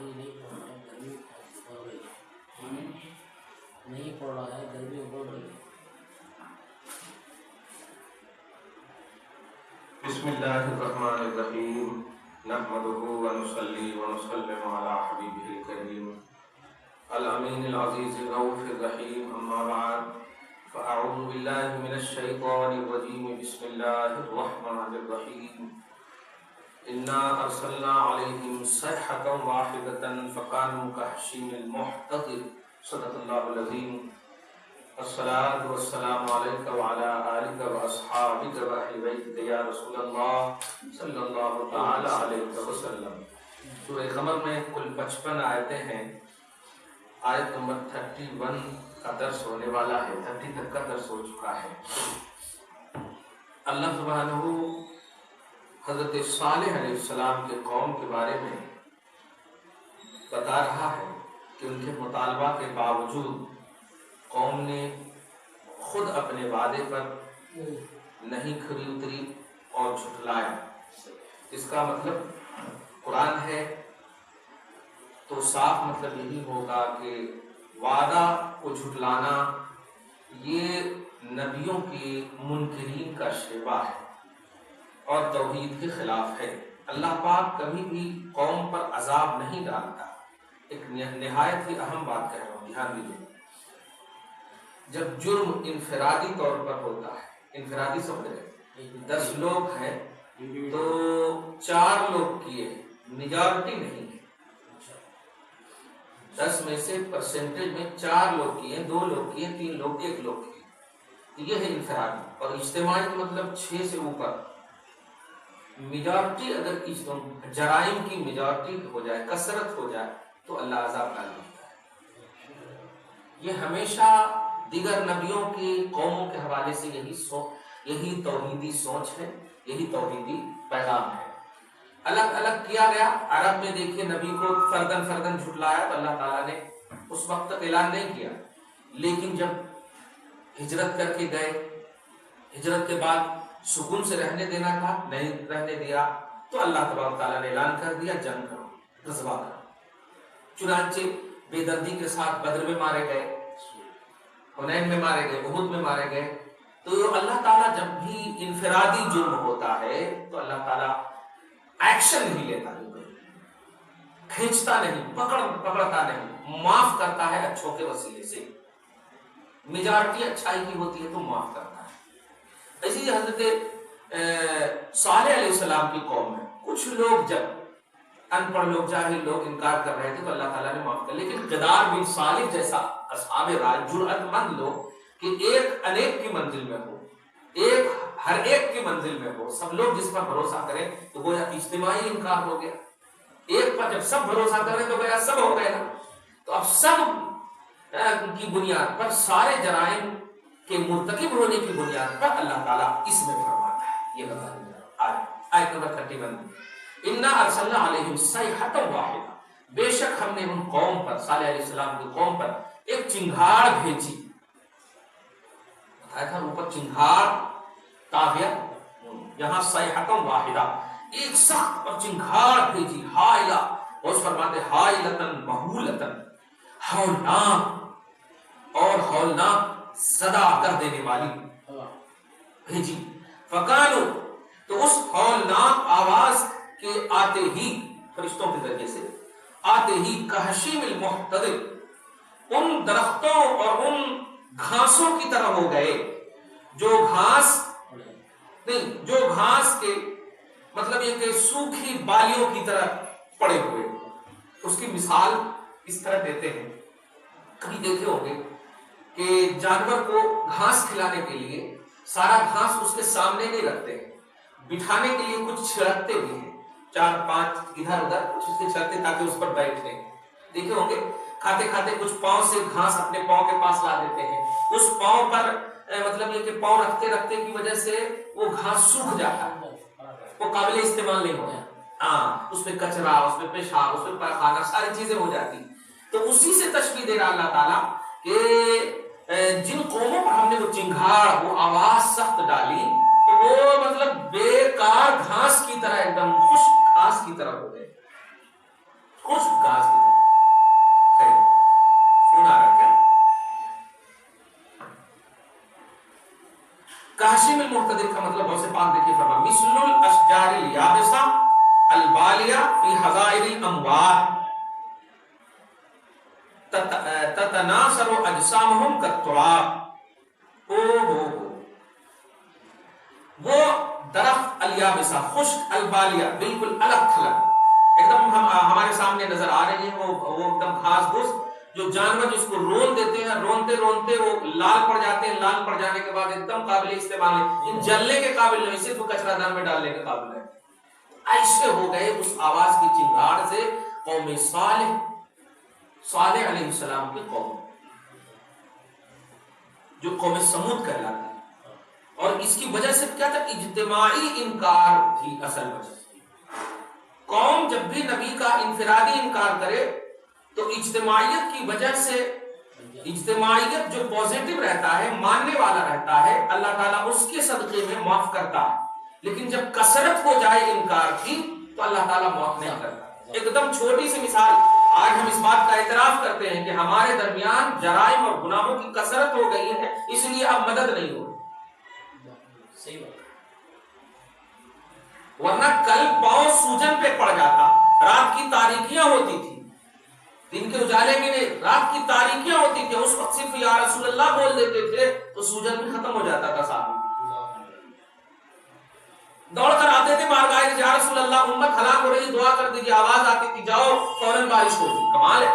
پانی نہیں پڑ رہا ہے، گرمی بڑھ رہی ہے، پانی نہیں پڑ رہا ہے، گرمی بڑھ رہی ہے۔ بسم اللہ الرحمن الرحیم نحمده ونصلی ونسلم علی حبیبہ الکریم الامین العزیز الرؤوف الرحیم، اما بعد فاعوذ باللہ من الشیطان الرجیم، بسم اللہ الرحمن الرحیم انا ارسلنا علیہم صیحة واحدة فکانوا کحشیم المحتظر، صدق اللہ العظیم۔ الصلاة والسلام علیک وعلی آلک واصحابک واہل بیتک یا رسول اللہ صلی اللہ تعالی علیہ وسلم۔ سورہ قمر میں کل 55 آیتیں ہیں۔ آیت نمبر 31 کا درس ہونے والا ہے، 30 تک کا درس ہو چکا ہے۔ اللہ سبحانہ حضرت صالح علیہ السلام کے قوم کے بارے میں بتا رہا ہے کہ ان کے مطالبہ کے باوجود قوم نے خود اپنے وعدے پر نہیں کھری اتری اور جھٹلایا۔ اس کا مطلب قرآن ہے تو صاف مطلب یہی ہوگا کہ وعدہ کو جھٹلانا یہ نبیوں کے منکرین کا شیوا ہے اور توحید کے خلاف ہے۔ اللہ پاک کبھی بھی قوم پر عذاب نہیں ڈالتا۔ ایک نہایت ہی اہم بات کہہ رہا ہوں، دھیان دیجیے۔ جب جرم انفرادی طور پر ہوتا ہے، انفرادی سمجھ رہے 10 لوگ ہیں تو 4 لوگ کیے، میجارٹی نہیں ہے، 10 میں سے پرسنٹیج میں 4 لوگ کیے، 2 لوگ کیے، 3 لوگ، 1 لوگ کیے، یہ ہے انفرادی۔ اور اجتماعی کا مطلب 6 سے اوپر میجارٹی، اگر جرائم کی میجارٹی ہو جائے، کثرت ہو جائے تو اللہ عذاب ڈال دیتا ہے۔ یہ ہمیشہ دیگر نبیوں کی قوموں کے حوالے سے یہی توحیدی سوچ ہے، یہی توحیدی پیغام ہے۔ الگ الگ کیا گیا۔ عرب میں دیکھیے نبی کو فردن فردن جھٹلایا تو اللہ تعالیٰ نے اس وقت تک اعلان نہیں کیا، لیکن جب ہجرت کر کے گئے، ہجرت کے بعد سکون سے رہنے دینا تھا، نہیں رہنے دیا تو اللہ تبارک تعالیٰ نے اعلان کر دیا جنگ کرو، غزوہ کرو۔ چنانچہ بے دردی کے ساتھ بدر میں مارے گئے، حنین میں مارے گئے، احد میں مارے گئے۔ تو اللہ تعالیٰ جب بھی انفرادی جرم ہوتا ہے تو اللہ تعالیٰ ایکشن نہیں لیتا، کھینچتا نہیں، پکڑتا نہیں، معاف کرتا ہے اچھوں کے وسیلے سے۔ میجارٹی اچھائی کی ہوتی ہے تو معاف کرتا ہے۔ اسی حضرت صالح علیہ السلام کی قوم میں کچھ لوگ، جب ان پڑھ لوگ، جاہل لوگ انکار کر رہے تھے تو اللہ تعالیٰ نے معاف کر، لیکن جدار بن صالح جیسا اصحاب رائے، جرأت مند لوگ کہ ایک انیک کی منزل میں ہو، ایک ہر ایک کی منزل میں ہو، سب لوگ جس پر بھروسہ کریں تو گویا اجتماعی انکار ہو گیا۔ ایک پر جب سب بھروسہ کریں تو گویا سب ہو گئے نا۔ تو اب سب کی بنیاد پر، سارے جرائم کے مرتکب ہونے کی بنیاد پر اللہ تعالیٰ اس میں فرماتا ہے۔ یہ بتا دیں آیت نمبر 31، انا ارسلنا علیہم صیحة واحدہ، بے شک ہم نے ان قوم پر، صالح علیہ السلام کی قوم پر ایک چنگھاڑ بھیجی۔ بتایا تھا اوپر چنگھاڑ تابعہ، یہاں صیحة واحدہ، ایک سخت اور چنگھاڑ بھیجی، ہائلہ، اور فرماتے ہائلۃ مہولۃ، ہولناک اور ہولناک صدا کر دینے والی بھیجی۔ فکانوا، تو اس ہولناک آواز کے آتے ہی، فرشتوں کے ذریعے سے آتے ہی، کحشیم المحتضر، ان درختوں اور ان گھاسوں کی طرح ہو گئے جو گھاس کے مطلب یہ کہ سوکھی بالیوں کی طرح پڑے ہوئے۔ اس کی مثال اس طرح دیتے ہیں، کبھی دیکھے ہوں گے کہ جانور کو گھاس کھلانے کے لیے سارا گھاس اس کے سامنے نہیں رکھتے ہیں، بٹھانے کے لیے کچھ چھڑکتے بھی ہیں، 4-5 ادھر ادھر کچھ اس کے چھڑکتے تاکہ اس پر بیٹھے۔ دیکھے ہوں گے کھاتے کھاتے کچھ پاؤں سے گھاس اپنے پاؤں کے پاس لا دیتے ہیں، اس پاؤں پر مطلب یہ کہ پاؤں رکھتے رکھتے کی وجہ سے وہ گھاس سوکھ جاتا ہے، وہ قابل استعمال نہیں ہوتا، اس میں کچرا، اس میں پیشاب، اس میں پاخانہ، ساری چیزیں ہو جاتی۔ تو اسی سے تشبیہ دے رہا اللہ تعالیٰ کہ جن قوموں پر ہم نے وہ چنگھاڑ، وہ آواز سخت ڈالی تو وہ مطلب بیکار گھاس کی طرح، ایک دم خشک گھاس کی طرح ہو گئے، خشک گھاس کی طرح. خیر فون آ رہا کیا؟ کاشم المعتدل کا مطلب غوث پاک دیکھیے فرما مثل الاشجار الیابسہ البالیہ فی حظائر الاموار تتناثر اجسامہم کالتراب. وہ درخت الیابسہ خشک، البالیہ بالکل الگ تھلگ ایک دم ہمارے سامنے نظر آ رہی ہے، وہ ایک دم گھاس گھس جو جانور جس کو رون دیتے ہیں، رونتے رونتے وہ لال پڑ جاتے ہیں، لال پڑ جانے کے بعد ایک دم قابل استعمال ہے، ان جلنے کے قابل نہیں، صرف کچرا دان میں ڈالنے کے قابل ہے. ایسے ہو گئے اس آواز کی چنگاڑ سے قوم صالح علیہ السلام کی قوم، جو قوم سمود کہلاتی ہے. اور اس کی وجہ سے کیا تھا؟ اجتماعی انکار تھی اصل وجہ. قوم جب بھی نبی کا انفرادی انکار کرے تو اجتماعیت کی وجہ سے، اجتماعیت جو پوزیٹو رہتا ہے، ماننے والا رہتا ہے، اللہ تعالیٰ اس کے صدقے میں معاف کرتا ہے. لیکن جب کثرت ہو جائے انکار کی تو اللہ تعالیٰ معاف نہیں کرتا. ایک دم چھوٹی سی مثال، آج ہم اس بات کا اعتراف کرتے ہیں کہ ہمارے درمیان جرائم اور گناہوں کی کثرت ہو گئی ہے، اس لیے اب مدد نہیں ہو رہی. صحیح بات. ورنہ کل پاؤں سوجن پہ پڑ جاتا، رات کی تاریکیاں ہوتی تھی، دن کے اجالے میں نہیں، رات کی تاریکیاں ہوتی تھی، اس وقت صرف یا رسول اللہ بول دیتے تھے تو سوجن بھی ختم ہو جاتا تھا. صاحب دوڑ کر آتے تھے بارگاہ یا رسول اللہ امت ہلاک ہو رہی، دعا کر دیجیے. آواز آتی تھی جاؤ، فوراً بارش ہوتی. کمال ہے.